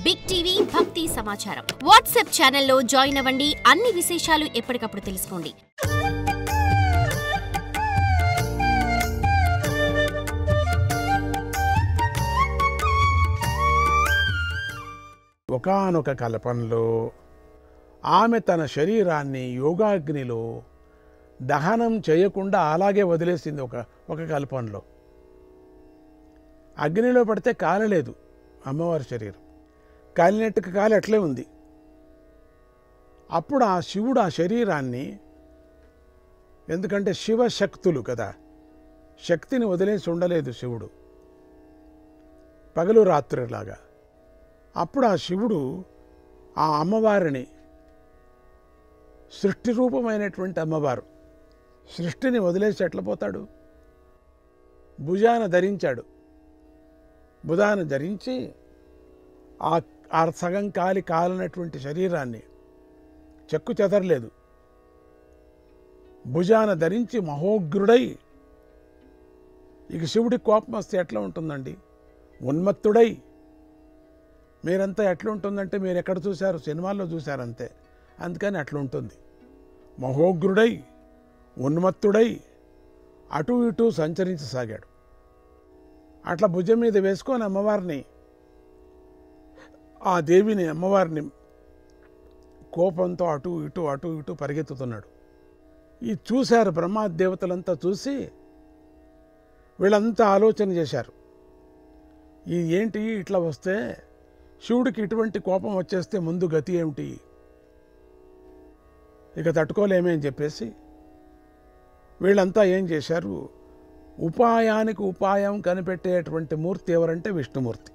Big TV భక్తి సమాచారం WhatsApp ఛానల్లో జాయిన్ అవ్వండి. అన్ని విశేషాలు ఎప్పటికప్పుడు తెలుసుకోండి. ఒకానొక కల్పంలో ఆమె తన శరీరాన్ని యోగాగ్నిలో దహనం చేయకుండా అలాగే వదిలేసింది. ఒక కల్పంలో అగ్నిలో పడితే కాలలేదు అమ్మవారి శరీరం, కాలినట్టుగా కాలి అట్లే ఉంది. అప్పుడు ఆ శివుడు ఆ శరీరాన్ని, ఎందుకంటే శివశక్తులు కదా, శక్తిని వదిలేసి ఉండలేదు శివుడు పగలు రాత్రిలాగా. అప్పుడు ఆ శివుడు ఆ అమ్మవారిని, సృష్టి రూపమైనటువంటి అమ్మవారు, సృష్టిని వదిలేసి ఎట్లా పోతాడు? భుజాన ధరించాడు. భుజాన ధరించి ఆ సగం కాలినటువంటి శరీరాన్ని చెక్కు చెదరలేదు. భుజాన ధరించి మహోగ్రుడై, ఇక శివుడి కోపం వస్తే ఎట్లా ఉంటుందండి? ఉన్మత్తుడై. మీరంతా ఎట్లా ఉంటుందంటే మీరు ఎక్కడ చూశారు? సినిమాల్లో చూశారంతే. అందుకని అట్లా ఉంటుంది. మహోగ్రుడై ఉన్మత్తుడై అటు ఇటు సంచరించసాగాడు. అట్లా భుజం మీద వేసుకొని అమ్మవారిని, ఆ దేవిని, అమ్మవారిని కోపంతో అటు ఇటు పరిగెత్తుతున్నాడు. ఇది చూశారు బ్రహ్మదేవతలంతా. చూసి వీళ్ళంతా ఆలోచన చేశారు, ఇది ఏంటి ఇట్లా వస్తే శివుడికి ఇటువంటి కోపం వచ్చేస్తే ముందు గతి ఏమిటి, ఇక తట్టుకోలేమే అని చెప్పేసి వీళ్ళంతా ఏం చేశారు? ఉపాయానికి ఉపాయం కనిపెట్టేటువంటి మూర్తి ఎవరంటే విష్ణుమూర్తి.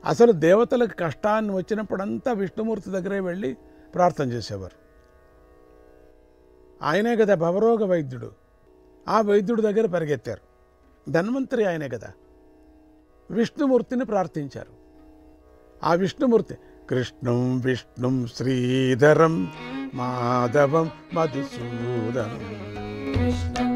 అసలు దేవతలకు కష్టాన్ని వచ్చినప్పుడంతా విష్ణుమూర్తి దగ్గరే వెళ్ళి ప్రార్థన చేసేవారు. ఆయనే కదా భవరోగ వైద్యుడు. ఆ వైద్యుడి దగ్గర పరిగెత్తారు. ధన్వంతరి ఆయనే కదా. విష్ణుమూర్తిని ప్రార్థించారు. ఆ విష్ణుమూర్తి కృష్ణం విష్ణుం శ్రీధరం మాధవం మధుసూదనం, కృష్ణం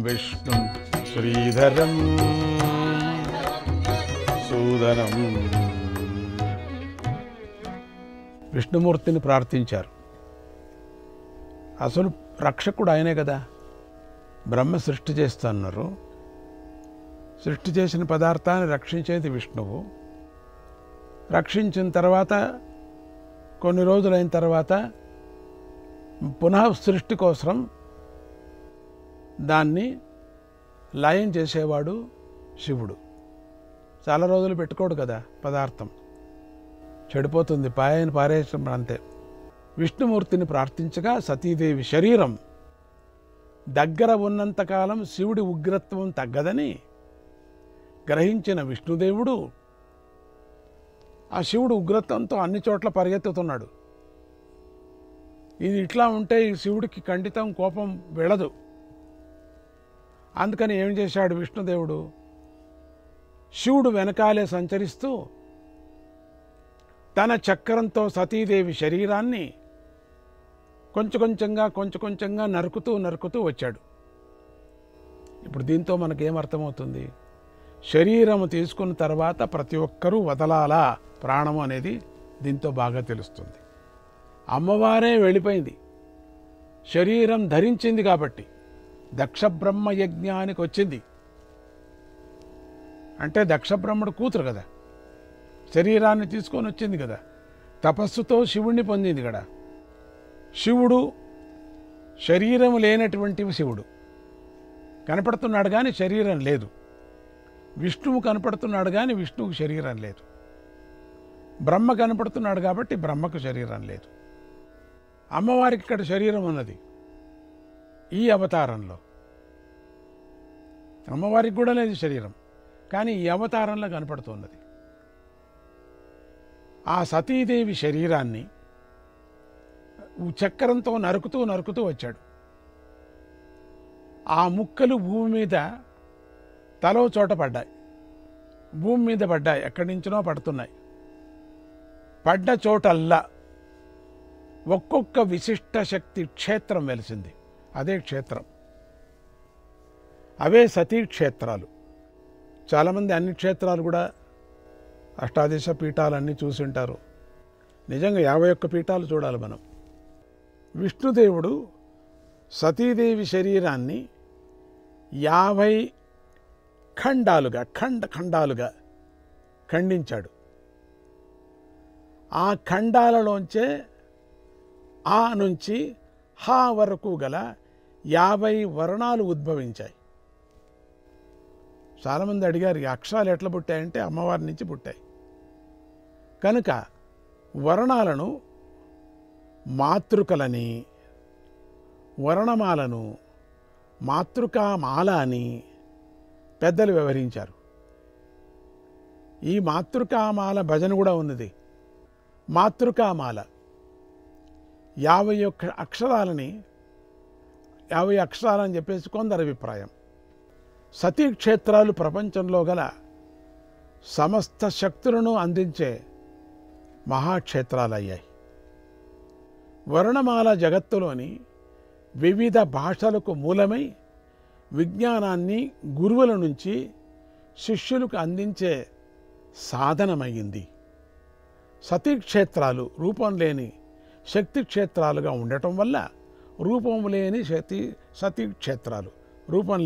విష్ణుం శ్రీధరం సూదనం. విష్ణుమూర్తిని ప్రార్థించారు. అసలు రక్షకుడు ఆయనే కదా. బ్రహ్మ సృష్టి చేస్తున్నారు. సృష్టి చేసిన పదార్థాన్ని రక్షించేది విష్ణువు. రక్షించిన తర్వాత కొన్ని రోజులైన తర్వాత పునః సృష్టి కోసం దాన్ని లయం చేసేవాడు శివుడు. చాలా రోజులు పెట్టుకోడు కదా పదార్థం, చెడిపోతుంది, పారేయడం అంతే. విష్ణుమూర్తిని ప్రార్థించగా సతీదేవి శరీరం దగ్గర ఉన్నంతకాలం శివుడి ఉగ్రత్వం తగ్గదని గ్రహించిన విష్ణుదేవుడు ఆ శివుడు ఉగ్రత్వంతో అన్ని చోట్ల పరిగెత్తుతున్నాడు. ఇది ఇట్లా ఉంటే ఈ శివుడికి ఖండితం కోపం వెళ్ళదు. అందుకని ఏం చేశాడు విష్ణుదేవుడు? శివుడు వెనకాలే సంచరిస్తూ తన చక్రంతో సతీదేవి శరీరాన్ని కొంచెం కొంచెంగా నరుకుతూ వచ్చాడు. ఇప్పుడు దీంతో మనకేమర్థమవుతుంది? శరీరము తీసుకున్న తర్వాత ప్రతి ఒక్కరూ వదలాలా ప్రాణము అనేది దీంతో బాగా తెలుస్తుంది. అమ్మవారే వెళ్ళిపోయింది, శరీరం ధరించింది కాబట్టి. దక్షబ్రహ్మ యజ్ఞానికి వచ్చింది అంటే దక్షబ్రహ్మడు కూతురు కదా, శరీరాన్ని తీసుకొని వచ్చింది కదా, తపస్సుతో శివుణ్ణి పొందింది కదా. శివుడు శరీరం లేనటువంటి శివుడు కనపడుతున్నాడు కానీ శరీరం లేదు. విష్ణువు కనపడుతున్నాడు కానీ విష్ణువుకు శరీరం లేదు. బ్రహ్మ కనపడుతున్నాడు కాబట్టి బ్రహ్మకు శరీరం లేదు. అమ్మవారికి ఇక్కడ శరీరం ఉన్నది ఈ అవతారంలో. అమ్మవారికి కూడా లేదు శరీరం, కానీ ఈ అవతారంలో కనపడుతున్నది. ఆ సతీదేవి శరీరాన్ని చక్రంతో నరుకుతూ నరుకుతూ వచ్చాడు. ఆ ముక్కలు భూమి మీద తలో చోట పడ్డాయి, భూమి మీద పడ్డాయి, ఎక్కడి నుంచినో పడుతున్నాయి. పడ్డ చోటల్లా ఒక్కొక్క విశిష్ట శక్తి క్షేత్రం వెలిసింది. అదే క్షేత్రం, అవే సతీ క్షేత్రాలు. చాలామంది అన్ని క్షేత్రాలు కూడా అష్టాదశ పీఠాలన్నీ చూసింటారు. నిజంగా 51 పీఠాలు చూడాలి మనం. విష్ణుదేవుడు సతీదేవి శరీరాన్ని 50 ఖండాలుగా ఖండాలుగా ఖండించాడు. ఆ ఖండాలలోంచే ఆ నుంచి హా వరకు గల 50 వర్ణాలు ఉద్భవించాయి. చాలామంది అడిగారు ఈ అక్షరాలు ఎట్లా పుట్టాయంటే అమ్మవారి నుంచి పుట్టాయి. కనుక వర్ణాలను మాతృకలని, వర్ణమాలను మాతృకామాల అని పెద్దలు వివరించారు. ఈ మాతృకామాల భజన కూడా ఉన్నది. మాతృకామాల 51 అక్షరాలని 50 అక్షరాలని చెప్పేసి కొందరు అభిప్రాయం. సతీ క్షేత్రాలు ప్రపంచంలో గల సమస్త శక్తులను అందించే మహాక్షేత్రాలు అయ్యాయి. వర్ణమాల జగత్తులోని వివిధ భాషలకు మూలమై విజ్ఞానాన్ని గురువుల నుంచి శిష్యులకు అందించే సాధనమయ్యింది. సతీ క్షేత్రాలు రూపం లేని శక్తి క్షేత్రాలుగా ఉండటం వల్ల రూపం లేని సతీ క్షేత్రాలు, రూపం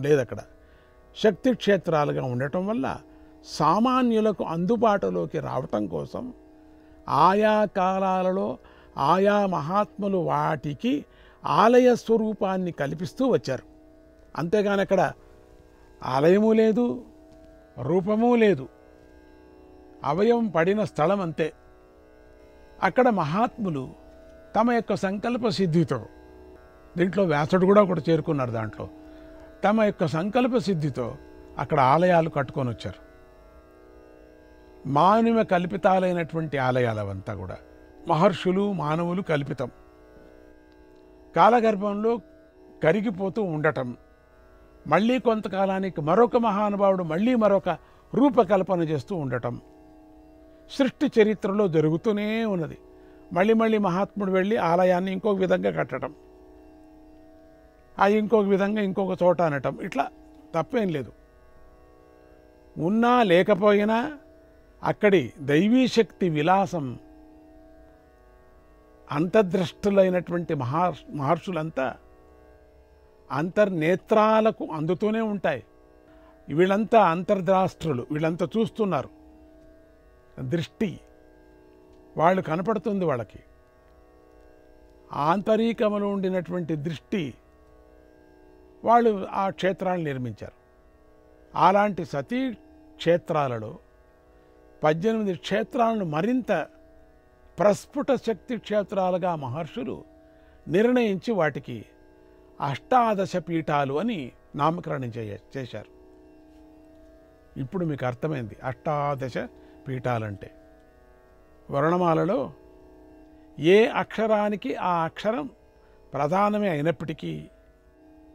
లేదక్కడ శక్తి క్షేత్రాలుగా ఉండటం వల్ల సామాన్యులకు అందుబాటులోకి రావటం కోసం ఆయా కాలాలలో ఆయా మహాత్ములు వాటికి ఆలయ స్వరూపాన్ని కల్పిస్తూ వచ్చారు. అంతేగాని అక్కడ ఆలయము లేదు, రూపము లేదు, అవయవం పడిన స్థలం అంతే. అక్కడ మహాత్ములు తమ యొక్క సంకల్ప సిద్ధితో, దీంట్లో వ్యాసుడు కూడా ఒకటి చేరుకున్నారు, దాంట్లో తమ యొక్క సంకల్ప సిద్ధితో అక్కడ ఆలయాలు కట్టుకొని వచ్చారు. మానవ కల్పితాలైనటువంటి ఆలయాలు అవంతా కూడా మహర్షులు మానవులు కల్పితం. కాలగర్భంలో కరిగిపోతూ ఉండటం, మళ్ళీ కొంతకాలానికి మరొక మహానుభావుడు మళ్ళీ మరొక రూపకల్పన చేస్తూ ఉండటం సృష్టి చరిత్రలో జరుగుతూనే ఉన్నది. మళ్ళీ మళ్ళీ మహాత్ముడు వెళ్ళి ఆలయాన్ని ఇంకొక విధంగా కట్టడం, అది ఇంకొక విధంగా ఇంకొక చోట అనటం, ఇట్లా తప్పేం లేదు. ఉన్నా లేకపోయినా అక్కడి దైవీశక్తి విలాసం అంతర్ద్రష్టులైనటువంటి మహర్షులంతా అంతర్నేత్రాలకు అందుతూనే ఉంటాయి. వీళ్ళంతా అంతర్ద్రాష్ట్రులు, వీళ్ళంతా చూస్తున్నారు. దృష్టి వాళ్ళు కనపడుతుంది, వాళ్ళకి ఆంతరికములో ఉండినటువంటి దృష్టి వాళ్ళు ఆ క్షేత్రాలను నిర్మించారు. అలాంటి సతీ క్షేత్రాలలో 18 క్షేత్రాలను మరింత ప్రస్ఫుట శక్తి క్షేత్రాలుగా మహర్షులు నిర్ణయించి వాటికి అష్టాదశ పీఠాలు అని నామకరణం చేశారు. ఇప్పుడు మీకు అర్థమైంది అష్టాదశ పీఠాలంటే. వర్ణమాలలో ఏ అక్షరానికి ఆ అక్షరం ప్రధానమే అయినప్పటికీ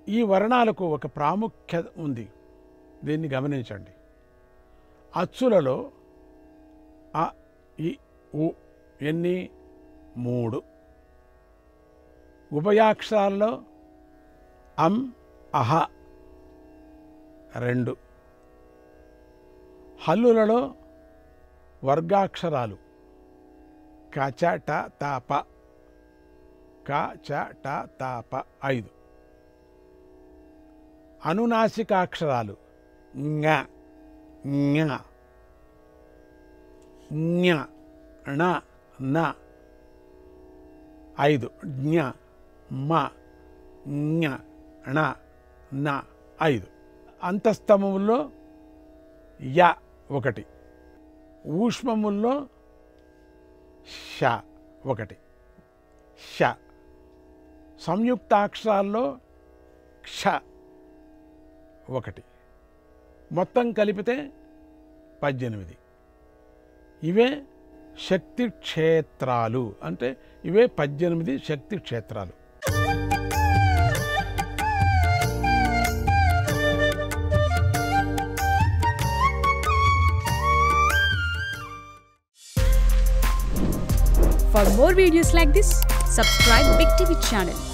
ఈ వర్ణాలకు ఒక ప్రాముఖ్యత ఉంది. దీన్ని గమనించండి. అచ్చులలో అ, ఇ, ఉ ఎన్ని 3, ఉభయాక్షరాల్లో అం, అహ 2, హల్లులలో వర్గాక్షరాలు క, చ, ట, త, ప, క, చ, ట, త, ప 5, అనునాసికాక్షరాలు ఞ, ఞ, ఞ, ణ, న 5, జ్ఞ, మ ఞ ణ న 5. అంతస్తమముల్లో య 1, ఊష్మముల్లో ష 1, ష. సంయుక్తాక్షరాల్లో క్ష 1. మొత్తం కలిపితే 18. ఇవే శక్తి క్షేత్రాలు. అంటే ఇవే 18 శక్తి క్షేత్రాలు. For more videos like this, subscribe Big TV channel.